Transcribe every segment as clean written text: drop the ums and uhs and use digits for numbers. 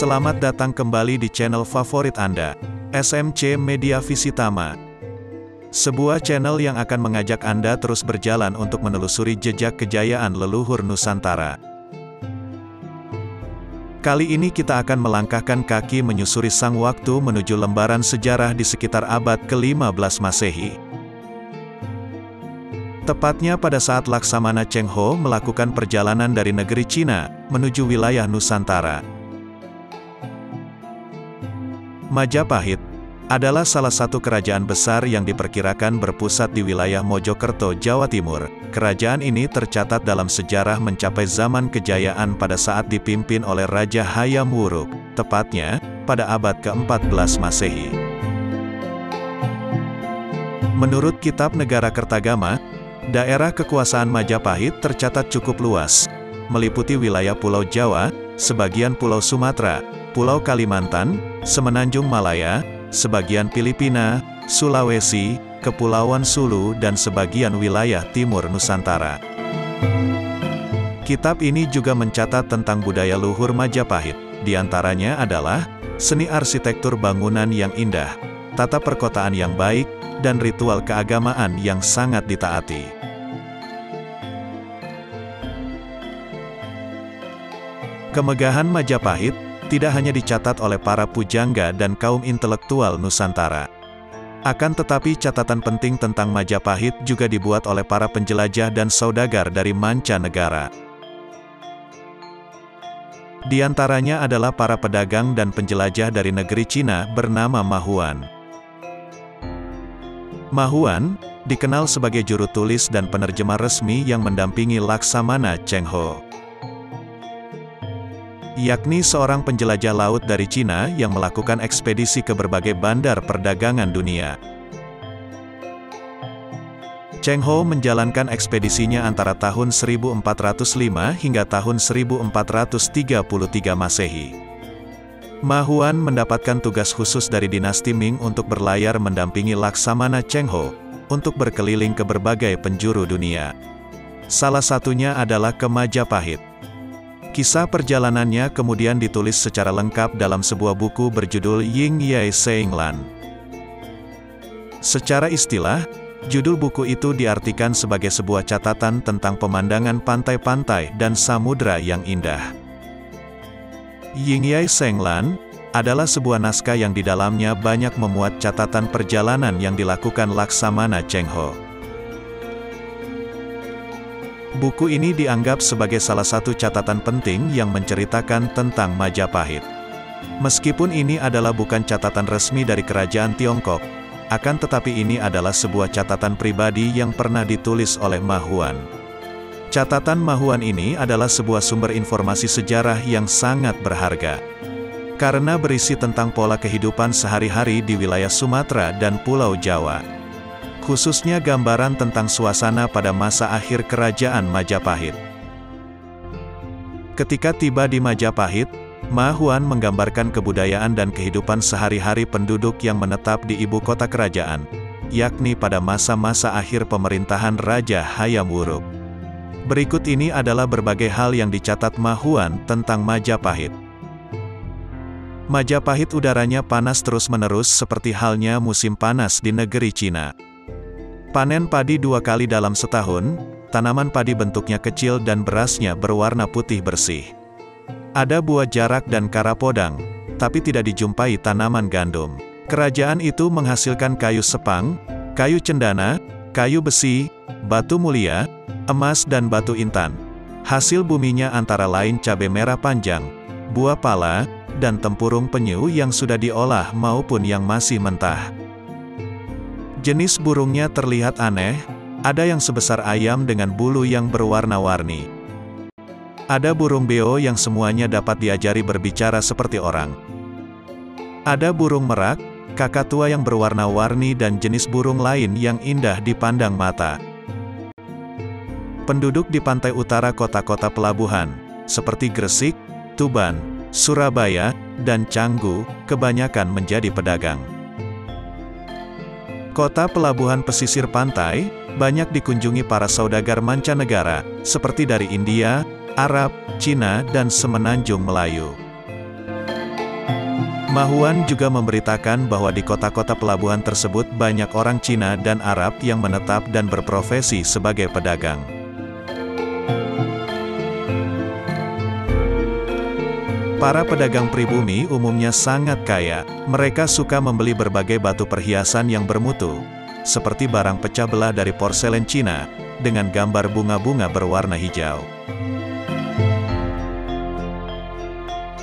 Selamat datang kembali di channel favorit Anda, SMC Media Visitama. Sebuah channel yang akan mengajak Anda terus berjalan untuk menelusuri jejak kejayaan leluhur Nusantara. Kali ini kita akan melangkahkan kaki menyusuri sang waktu menuju lembaran sejarah di sekitar abad ke-15 Masehi. Tepatnya pada saat Laksamana Cheng Ho melakukan perjalanan dari negeri Cina menuju wilayah Nusantara. Majapahit adalah salah satu kerajaan besar yang diperkirakan berpusat di wilayah Mojokerto, Jawa Timur. Kerajaan ini tercatat dalam sejarah mencapai zaman kejayaan pada saat dipimpin oleh Raja Hayam Wuruk, tepatnya pada abad ke-14 Masehi. Menurut Kitab Negara Kertagama, daerah kekuasaan Majapahit tercatat cukup luas, meliputi wilayah Pulau Jawa, sebagian Pulau Sumatera, Pulau Kalimantan, Semenanjung Malaya, sebagian Filipina, Sulawesi, Kepulauan Sulu dan sebagian wilayah timur Nusantara. Kitab ini juga mencatat tentang budaya luhur Majapahit, diantaranya adalah seni arsitektur bangunan yang indah, tata perkotaan yang baik, dan ritual keagamaan yang sangat ditaati. Kemegahan Majapahit tidak hanya dicatat oleh para pujangga dan kaum intelektual Nusantara. Akan tetapi catatan penting tentang Majapahit juga dibuat oleh para penjelajah dan saudagar dari mancanegara. Di antaranya adalah para pedagang dan penjelajah dari negeri Cina bernama Ma Huan. Ma Huan dikenal sebagai juru tulis dan penerjemah resmi yang mendampingi Laksamana Cheng Ho, yakni seorang penjelajah laut dari Cina yang melakukan ekspedisi ke berbagai bandar perdagangan dunia. Cheng Ho menjalankan ekspedisinya antara tahun 1405 hingga tahun 1433 Masehi. Ma Huan mendapatkan tugas khusus dari dinasti Ming untuk berlayar mendampingi Laksamana Cheng Ho untuk berkeliling ke berbagai penjuru dunia. Salah satunya adalah ke Majapahit. Kisah perjalanannya kemudian ditulis secara lengkap dalam sebuah buku berjudul Ying Yai Seing Lan. Secara istilah, judul buku itu diartikan sebagai sebuah catatan tentang pemandangan pantai-pantai dan samudra yang indah. Ying Yai Seing Lan adalah sebuah naskah yang di dalamnya banyak memuat catatan perjalanan yang dilakukan Laksamana Cheng Ho. Buku ini dianggap sebagai salah satu catatan penting yang menceritakan tentang Majapahit. Meskipun ini adalah bukan catatan resmi dari kerajaan Tiongkok, akan tetapi ini adalah sebuah catatan pribadi yang pernah ditulis oleh Ma Huan. Catatan Ma Huan ini adalah sebuah sumber informasi sejarah yang sangat berharga, karena berisi tentang pola kehidupan sehari-hari di wilayah Sumatera dan Pulau Jawa. Khususnya gambaran tentang suasana pada masa akhir kerajaan Majapahit. Ketika tiba di Majapahit, Ma Huan menggambarkan kebudayaan dan kehidupan sehari-hari penduduk yang menetap di ibu kota kerajaan, yakni pada masa-masa akhir pemerintahan Raja Hayam Wuruk. Berikut ini adalah berbagai hal yang dicatat Ma Huan tentang Majapahit. Majapahit udaranya panas terus-menerus seperti halnya musim panas di negeri Cina. Panen padi 2 kali dalam setahun, tanaman padi bentuknya kecil dan berasnya berwarna putih bersih. Ada buah jarak dan karapodang, tapi tidak dijumpai tanaman gandum. Kerajaan itu menghasilkan kayu sepang, kayu cendana, kayu besi, batu mulia, emas dan batu intan. Hasil buminya antara lain cabai merah panjang, buah pala, dan tempurung penyu yang sudah diolah maupun yang masih mentah. Jenis burungnya terlihat aneh, ada yang sebesar ayam dengan bulu yang berwarna-warni. Ada burung beo yang semuanya dapat diajari berbicara seperti orang. Ada burung merak, kakatua yang berwarna-warni dan jenis burung lain yang indah dipandang mata. Penduduk di pantai utara kota-kota pelabuhan, seperti Gresik, Tuban, Surabaya, dan Canggu, kebanyakan menjadi pedagang. Kota pelabuhan pesisir pantai, banyak dikunjungi para saudagar mancanegara, seperti dari India, Arab, Cina dan Semenanjung Melayu. Ma Huan juga memberitakan bahwa di kota-kota pelabuhan tersebut banyak orang Cina dan Arab yang menetap dan berprofesi sebagai pedagang. Para pedagang pribumi umumnya sangat kaya. Mereka suka membeli berbagai batu perhiasan yang bermutu, seperti barang pecah belah dari porselen Cina, dengan gambar bunga-bunga berwarna hijau.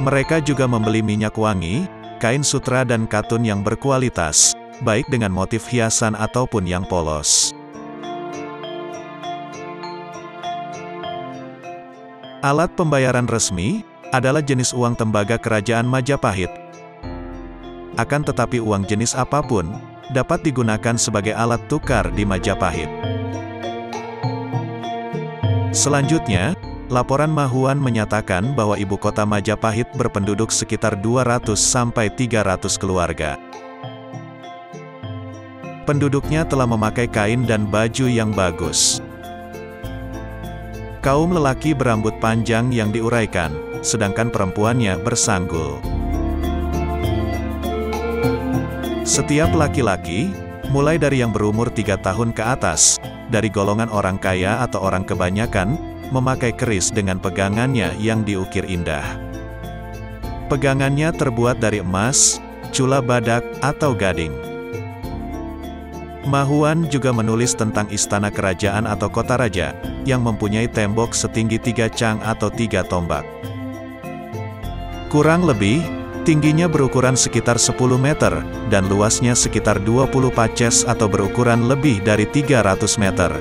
Mereka juga membeli minyak wangi, kain sutra dan katun yang berkualitas, baik dengan motif hiasan ataupun yang polos. Alat pembayaran resmi adalah jenis uang tembaga kerajaan Majapahit. Akan tetapi uang jenis apapun dapat digunakan sebagai alat tukar di Majapahit. Selanjutnya, laporan Ma Huan menyatakan bahwa ibu kota Majapahit berpenduduk sekitar 200-300 keluarga. Penduduknya telah memakai kain dan baju yang bagus. Kaum lelaki berambut panjang yang diuraikan, sedangkan perempuannya bersanggul. Setiap laki-laki, mulai dari yang berumur 3 tahun ke atas, dari golongan orang kaya atau orang kebanyakan, memakai keris dengan pegangannya yang diukir indah. Pegangannya terbuat dari emas, cula badak, atau gading. Ma Huan juga menulis tentang istana kerajaan atau kota raja, yang mempunyai tembok setinggi 3 cang atau 3 tombak. Kurang lebih, tingginya berukuran sekitar 10 meter, dan luasnya sekitar 20 paces atau berukuran lebih dari 300 meter.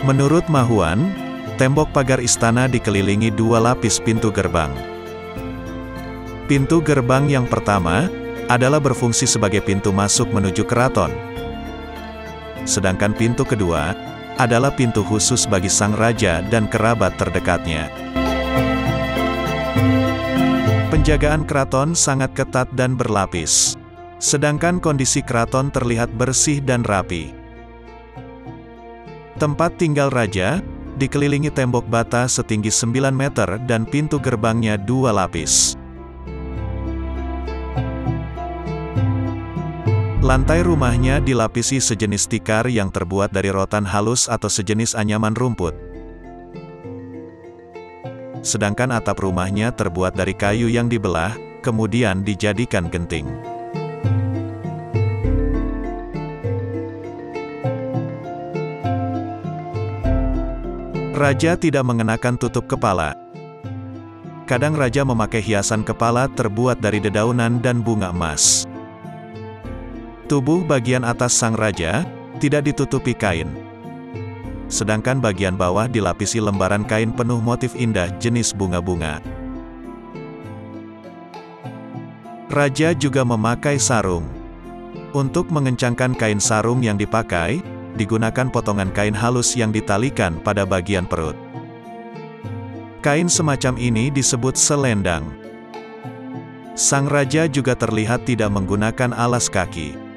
Menurut Ma Huan, tembok pagar istana dikelilingi 2 lapis pintu gerbang. Pintu gerbang yang pertama adalah berfungsi sebagai pintu masuk menuju keraton. Sedangkan pintu kedua adalah pintu khusus bagi sang raja dan kerabat terdekatnya. Penjagaan keraton sangat ketat dan berlapis. Sedangkan kondisi keraton terlihat bersih dan rapi. Tempat tinggal raja dikelilingi tembok bata setinggi 9 meter dan pintu gerbangnya 2 lapis. Lantai rumahnya dilapisi sejenis tikar yang terbuat dari rotan halus atau sejenis anyaman rumput. Sedangkan atap rumahnya terbuat dari kayu yang dibelah, kemudian dijadikan genting. Raja tidak mengenakan tutup kepala. Kadang raja memakai hiasan kepala terbuat dari dedaunan dan bunga emas. Tubuh bagian atas sang raja tidak ditutupi kain. Sedangkan bagian bawah dilapisi lembaran kain penuh motif indah jenis bunga-bunga. Raja juga memakai sarung. Untuk mengencangkan kain sarung yang dipakai, digunakan potongan kain halus yang ditalikan pada bagian perut. Kain semacam ini disebut selendang. Sang raja juga terlihat tidak menggunakan alas kaki.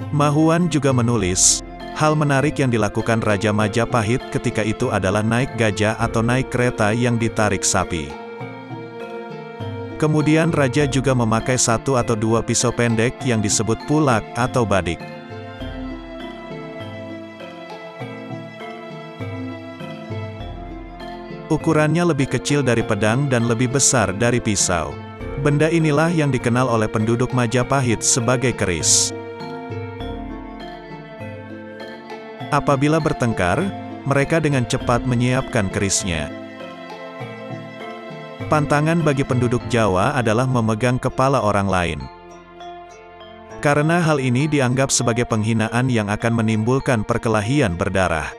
Ma Huan juga menulis, hal menarik yang dilakukan Raja Majapahit ketika itu adalah naik gajah atau naik kereta yang ditarik sapi. Kemudian raja juga memakai 1 atau 2 pisau pendek yang disebut pulak atau badik. Ukurannya lebih kecil dari pedang dan lebih besar dari pisau. Benda inilah yang dikenal oleh penduduk Majapahit sebagai keris. Apabila bertengkar, mereka dengan cepat menyiapkan kerisnya. Pantangan bagi penduduk Jawa adalah memegang kepala orang lain. Karena hal ini dianggap sebagai penghinaan yang akan menimbulkan perkelahian berdarah.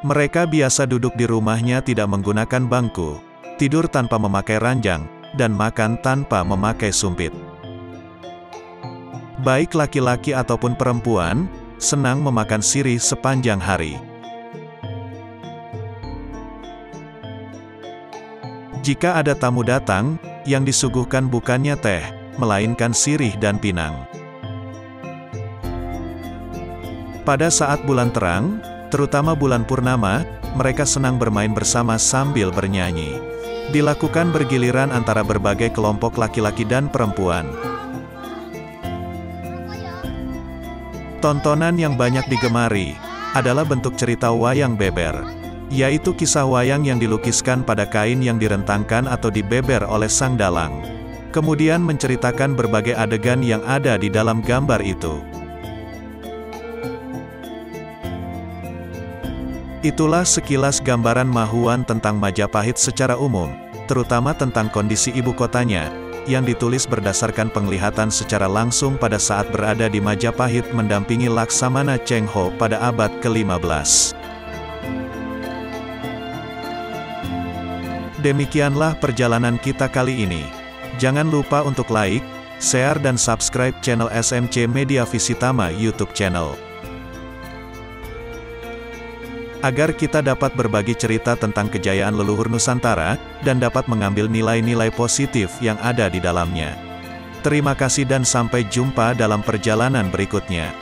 Mereka biasa duduk di rumahnya tidak menggunakan bangku, tidur tanpa memakai ranjang, dan makan tanpa memakai sumpit. Baik laki-laki ataupun perempuan, senang memakan sirih sepanjang hari. Jika ada tamu datang, yang disuguhkan bukannya teh, melainkan sirih dan pinang. Pada saat bulan terang, terutama bulan purnama, mereka senang bermain bersama sambil bernyanyi. Dilakukan bergiliran antara berbagai kelompok laki-laki dan perempuan. Tontonan yang banyak digemari adalah bentuk cerita wayang beber, yaitu kisah wayang yang dilukiskan pada kain yang direntangkan atau dibeber oleh sang dalang, kemudian menceritakan berbagai adegan yang ada di dalam gambar itu. Itulah sekilas gambaran Mahuan tentang Majapahit secara umum, terutama tentang kondisi ibu kotanya, yang ditulis berdasarkan penglihatan secara langsung pada saat berada di Majapahit mendampingi Laksamana Cheng Ho pada abad ke-15. Demikianlah perjalanan kita kali ini. Jangan lupa untuk like, share dan subscribe channel SMC Media Visitama YouTube channel, agar kita dapat berbagi cerita tentang kejayaan leluhur Nusantara, dan dapat mengambil nilai-nilai positif yang ada di dalamnya. Terima kasih dan sampai jumpa dalam perjalanan berikutnya.